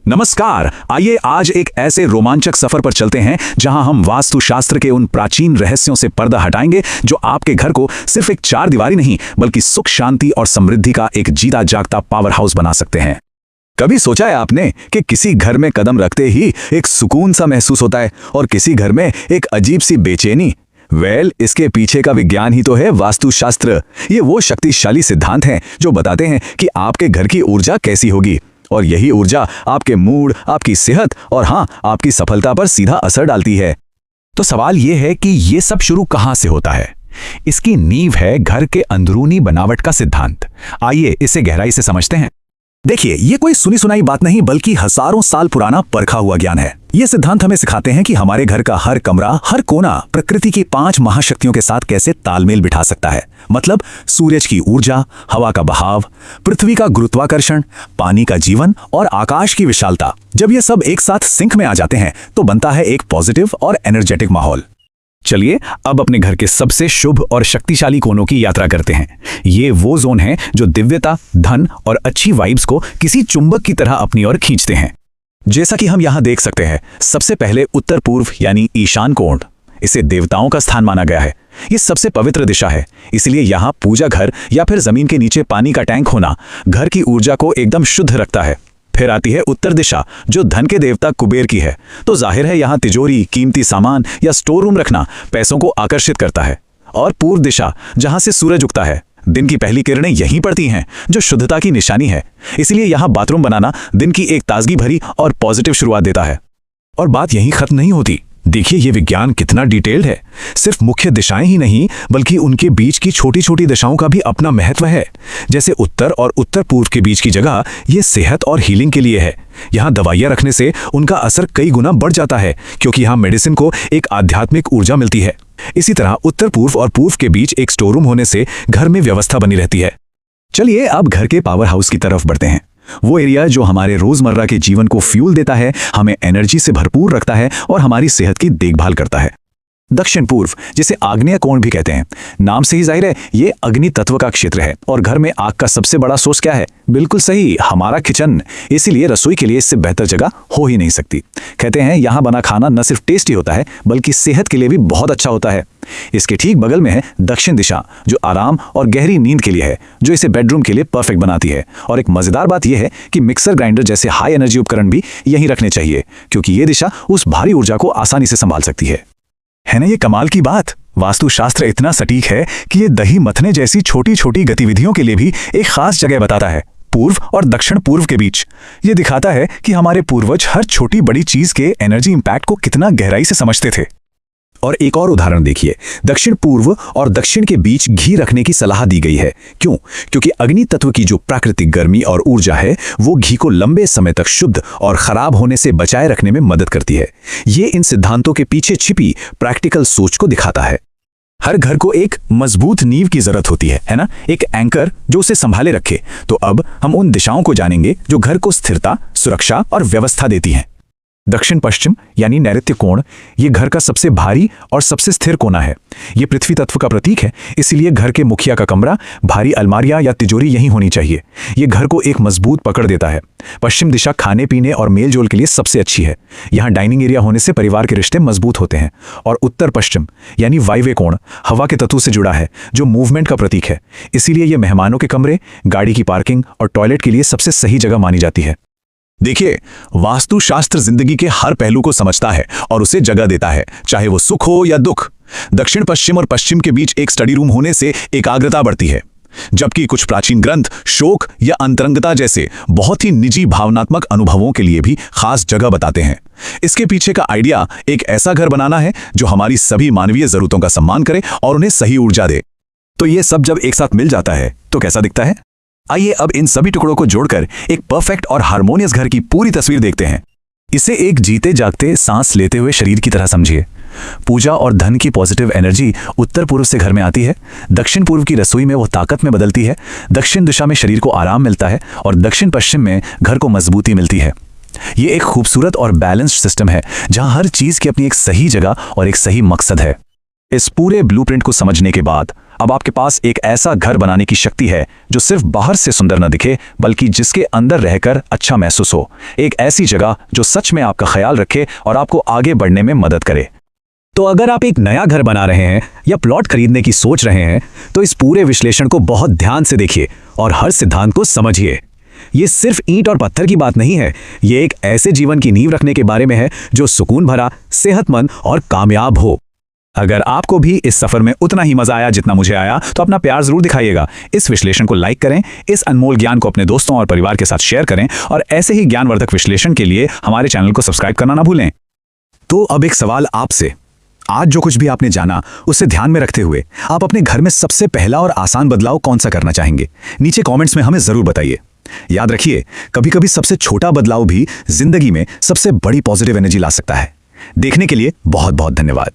नमस्कार। आइए आज एक ऐसे रोमांचक सफर पर चलते हैं जहां हम वास्तुशास्त्र के उन प्राचीन रहस्यों से पर्दा हटाएंगे जो आपके घर को सिर्फ एक चार दीवारी नहीं बल्कि सुख, शांति और समृद्धि का एक जीता जागता पावर हाउस बना सकते हैं। कभी सोचा है आपने कि किसी घर में कदम रखते ही एक सुकून सा महसूस होता है और किसी घर में एक अजीब सी बेचैनी? इसके पीछे का विज्ञान ही तो है वास्तुशास्त्र। ये वो शक्तिशाली सिद्धांत हैं जो बताते हैं कि आपके घर की ऊर्जा कैसी होगी, और यही ऊर्जा आपके मूड, आपकी सेहत और हाँ, आपकी सफलता पर सीधा असर डालती है। तो सवाल ये है कि ये सब शुरू कहाँ से होता है? इसकी नींव है घर के अंदरूनी बनावट का सिद्धांत। आइए इसे गहराई से समझते हैं। देखिए, ये कोई सुनी सुनाई बात नहीं बल्कि हजारों साल पुराना परखा हुआ ज्ञान है। ये सिद्धांत हमें सिखाते हैं कि हमारे घर का हर कमरा, हर कोना प्रकृति की 5 महाशक्तियों के साथ कैसे तालमेल बिठा सकता है। मतलब सूरज की ऊर्जा, हवा का बहाव, पृथ्वी का गुरुत्वाकर्षण, पानी का जीवन और आकाश की विशालता। जब ये सब एक साथ सिंक में आ जाते हैं तो बनता है एक पॉजिटिव और एनर्जेटिक माहौल। चलिए अब अपने घर के सबसे शुभ और शक्तिशाली कोनों की यात्रा करते हैं। ये वो जोन है जो दिव्यता, धन और अच्छी वाइब्स को किसी चुंबक की तरह अपनी ओर खींचते हैं। जैसा कि हम यहाँ देख सकते हैं, सबसे पहले उत्तर पूर्व यानी ईशान कोण। इसे देवताओं का स्थान माना गया है। ये सबसे पवित्र दिशा है, इसलिए यहाँ पूजा घर या फिर जमीन के नीचे पानी का टैंक होना घर की ऊर्जा को एकदम शुद्ध रखता है। फिर आती है उत्तर दिशा जो धन के देवता कुबेर की है। तो जाहिर है यहाँ तिजोरी, कीमती सामान या स्टोर रूम रखना पैसों को आकर्षित करता है। और पूर्व दिशा जहाँ से सूरज उगता है, दिन की पहली किरणें यहीं पड़ती हैं, जो शुद्धता की निशानी है। इसलिए यहाँ बाथरूम बनाना दिन की एक ताजगी भरी और पॉजिटिव शुरुआत देता है। और बात यहीं खत्म नहीं होती। देखिए ये विज्ञान कितना डिटेल्ड है। सिर्फ मुख्य दिशाएं ही नहीं बल्कि उनके बीच की छोटी छोटी दिशाओं का भी अपना महत्व है। जैसे उत्तर और उत्तर पूर्व के बीच की जगह ये सेहत और हीलिंग के लिए है। यहाँ दवाइयाँ रखने से उनका असर कई गुना बढ़ जाता है, क्योंकि यहाँ मेडिसिन को एक आध्यात्मिक ऊर्जा मिलती है। इसी तरह उत्तर पूर्व और पूर्व के बीच एक स्टोर रूम होने से घर में व्यवस्था बनी रहती है। चलिए अब घर के पावर हाउस की तरफ बढ़ते हैं। वो एरिया जो हमारे रोजमर्रा के जीवन को फ्यूल देता है, हमें एनर्जी से भरपूर रखता है और हमारी सेहत की देखभाल करता है। दक्षिण पूर्व, जिसे आग्नेय कोण भी कहते हैं, नाम से ही जाहिर है ये अग्नि तत्व का क्षेत्र है। और घर में आग का सबसे बड़ा सोर्स क्या है? बिल्कुल सही, हमारा किचन। इसीलिए रसोई के लिए इससे बेहतर जगह हो ही नहीं सकती। कहते हैं यहाँ बना खाना न सिर्फ टेस्टी होता है बल्कि सेहत के लिए भी बहुत अच्छा होता है। इसके ठीक बगल में है दक्षिण दिशा, जो आराम और गहरी नींद के लिए है, जो इसे बेडरूम के लिए परफेक्ट बनाती है। और एक मजेदार बात यह है कि मिक्सर, ग्राइंडर जैसे हाई एनर्जी उपकरण भी यहीं रखने चाहिए, क्योंकि ये दिशा उस भारी ऊर्जा को आसानी से संभाल सकती है ना ये कमाल की बात? वास्तुशास्त्र इतना सटीक है कि ये दही मथने जैसी छोटी छोटी गतिविधियों के लिए भी एक खास जगह बताता है, पूर्व और दक्षिण पूर्व के बीच। ये दिखाता है कि हमारे पूर्वज हर छोटी बड़ी चीज के एनर्जी इंपैक्ट को कितना गहराई से समझते थे। और एक और उदाहरण देखिए, दक्षिण पूर्व और दक्षिण के बीच घी रखने की सलाह दी गई है। क्यों? क्योंकि अग्नि तत्व की जो प्राकृतिक गर्मी और ऊर्जा है वो घी को लंबे समय तक शुद्ध और खराब होने से बचाए रखने में मदद करती है। ये इन सिद्धांतों के पीछे छिपी प्रैक्टिकल सोच को दिखाता है। हर घर को एक मजबूत नींव की जरूरत होती है ना? एक एंकर जो उसे संभाले रखे। तो अब हम उन दिशाओं को जानेंगे जो घर को स्थिरता, सुरक्षा और व्यवस्था देती हैं। दक्षिण पश्चिम यानी नैऋत्य कोण, ये घर का सबसे भारी और सबसे स्थिर कोना है। ये पृथ्वी तत्व का प्रतीक है, इसीलिए घर के मुखिया का कमरा, भारी अलमारियां या तिजोरी यहीं होनी चाहिए। ये घर को एक मजबूत पकड़ देता है। पश्चिम दिशा खाने पीने और मेल जोल के लिए सबसे अच्छी है। यहाँ डाइनिंग एरिया होने से परिवार के रिश्ते मजबूत होते हैं। और उत्तर पश्चिम यानी वायव्य कोण हवा के तत्व से जुड़ा है, जो मूवमेंट का प्रतीक है। इसीलिए ये मेहमानों के कमरे, गाड़ी की पार्किंग और टॉयलेट के लिए सबसे सही जगह मानी जाती है। देखिए, वास्तुशास्त्र जिंदगी के हर पहलू को समझता है और उसे जगह देता है, चाहे वो सुख हो या दुख। दक्षिण पश्चिम और पश्चिम के बीच एक स्टडी रूम होने से एकाग्रता बढ़ती है, जबकि कुछ प्राचीन ग्रंथ शोक या अंतरंगता जैसे बहुत ही निजी भावनात्मक अनुभवों के लिए भी खास जगह बताते हैं। इसके पीछे का आइडिया एक ऐसा घर बनाना है जो हमारी सभी मानवीय जरूरतों का सम्मान करे और उन्हें सही ऊर्जा दे। तो ये सब जब एक साथ मिल जाता है तो कैसा दिखता है? आइए अब इन सभी टुकड़ों को जोड़कर एक परफेक्ट और हार्मोनियस घर की पूरी तस्वीर देखते हैं। इसे एक जीते जागते सांस लेते हुए शरीर की तरह समझिए। पूजा और धन की पॉजिटिव एनर्जी उत्तर पूर्व से घर में आती है, दक्षिण पूर्व की रसोई में वो ताकत में बदलती है, दक्षिण दिशा में शरीर को आराम मिलता है और दक्षिण पश्चिम में घर को मजबूती मिलती है। ये एक खूबसूरत और बैलेंस्ड सिस्टम है जहां हर चीज की अपनी एक सही जगह और एक सही मकसद है। इस पूरे ब्लूप्रिंट को समझने के बाद अब आपके पास एक ऐसा घर बनाने की शक्ति है जो सिर्फ बाहर से सुंदर न दिखे बल्कि जिसके अंदर रहकर अच्छा महसूस हो। एक ऐसी जगह जो सच में आपका ख्याल रखे और आपको आगे बढ़ने में मदद करे। तो अगर आप एक नया घर बना रहे हैं या प्लॉट खरीदने की सोच रहे हैं तो इस पूरे विश्लेषण को बहुत ध्यान से देखिए और हर सिद्धांत को समझिए। ये सिर्फ ईंट और पत्थर की बात नहीं है, ये एक ऐसे जीवन की नींव रखने के बारे में है जो सुकून भरा, सेहतमंद और कामयाब हो। अगर आपको भी इस सफर में उतना ही मजा आया जितना मुझे आया तो अपना प्यार जरूर दिखाइएगा। इस विश्लेषण को लाइक करें, इस अनमोल ज्ञान को अपने दोस्तों और परिवार के साथ शेयर करें और ऐसे ही ज्ञानवर्धक विश्लेषण के लिए हमारे चैनल को सब्सक्राइब करना ना भूलें। तो अब एक सवाल आपसे, आज जो कुछ भी आपने जाना उसे ध्यान में रखते हुए आप अपने घर में सबसे पहला और आसान बदलाव कौन सा करना चाहेंगे? नीचे कमेंट्स में हमें जरूर बताइए। याद रखिए, कभी कभी सबसे छोटा बदलाव भी जिंदगी में सबसे बड़ी पॉजिटिव एनर्जी ला सकता है। देखने के लिए बहुत बहुत धन्यवाद।